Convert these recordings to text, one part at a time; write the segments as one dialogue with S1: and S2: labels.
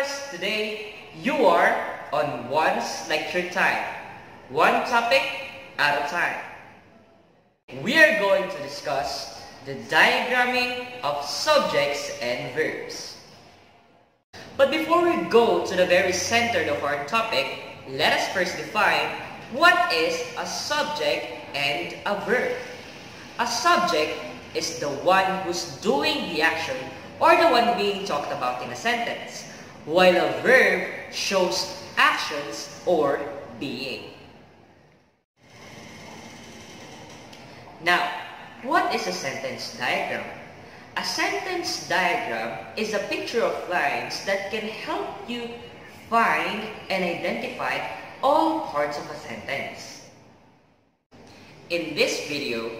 S1: girls, today you are on one's lecture time, one topic at a time. We are going to discuss the diagramming of subjects and verbs. But before we go to the very center of our topic, let us first define what is a subject and a verb. A subject is the one who's doing the action or the one being talked about in a sentence, while a verb shows actions or being. Now, what is a sentence diagram? A sentence diagram is a picture of lines that can help you find and identify all parts of a sentence. In this video,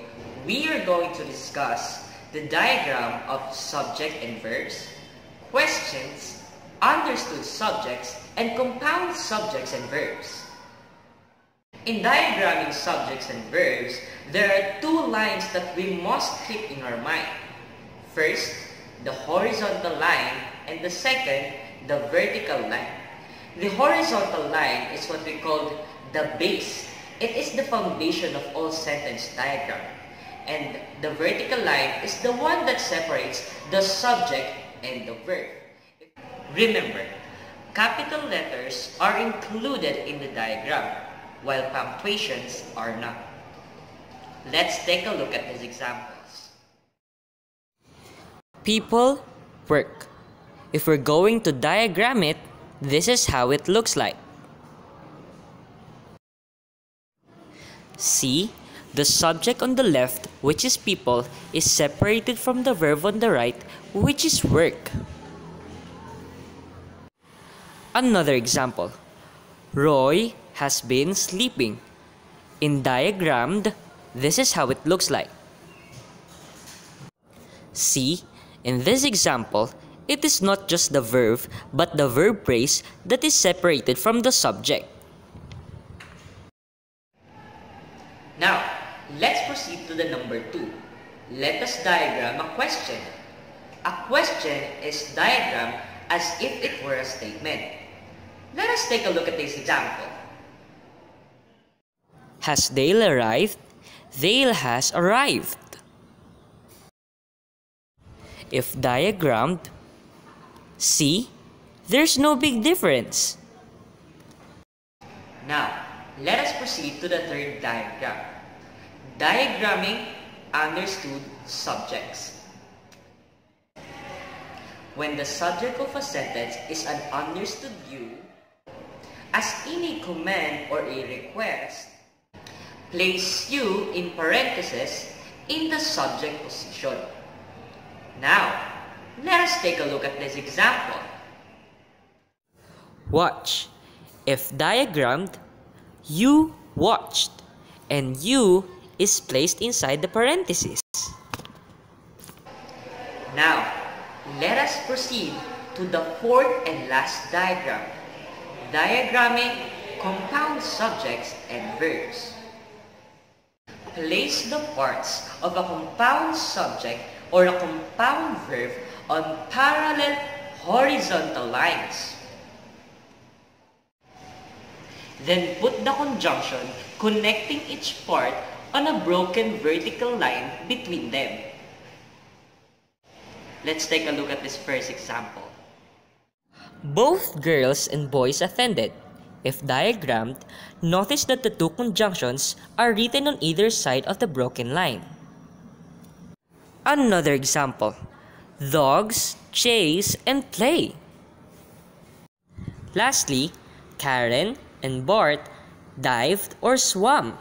S1: we are going to discuss the diagram of subject and verbs, questions, understood subjects, and compound subjects and verbs. In diagramming subjects and verbs, there are two lines that we must keep in our mind. First, the horizontal line, and the second, the vertical line. The horizontal line is what we call the base. It is the foundation of all sentence diagram. And the vertical line is the one that separates the subject and the verb. Remember, capital letters are included in the diagram, while punctuations are not. Let's take a look at these examples.
S2: People, work. If we're going to diagram it, this is how it looks like. See, the subject on the left, which is people, is separated from the verb on the right, which is work. Another example. Roy has been sleeping. In diagrammed, this is how it looks like. See, in this example, it is not just the verb, but the verb phrase that is separated from the subject.
S1: Now, let's proceed to the number 2. Let us diagram a question. A question is diagrammed as if it were a statement. Let us take a look at this example.
S2: Has Dale arrived? Dale has arrived. If diagrammed, see, there's no big difference.
S1: Now, let us proceed to the third diagram. Diagramming understood subjects. When the subject of a sentence is an understood you, as in a command or a request, place you in parentheses in the subject position. Now, let us take a look at this example.
S2: Watch. If diagrammed, you watched, and you is placed inside the parentheses.
S1: Now, let us proceed to the fourth and last diagram. Diagramming compound subjects and verbs. Place the parts of a compound subject or a compound verb on parallel horizontal lines. Then put the conjunction connecting each part on a broken vertical line between them. Let's take a look at this first example.
S2: Both girls and boys attended. If diagrammed, notice that the two conjunctions are written on either side of the broken line. Another example. Dogs chase and play. Lastly, Karen and Bart dived or swam.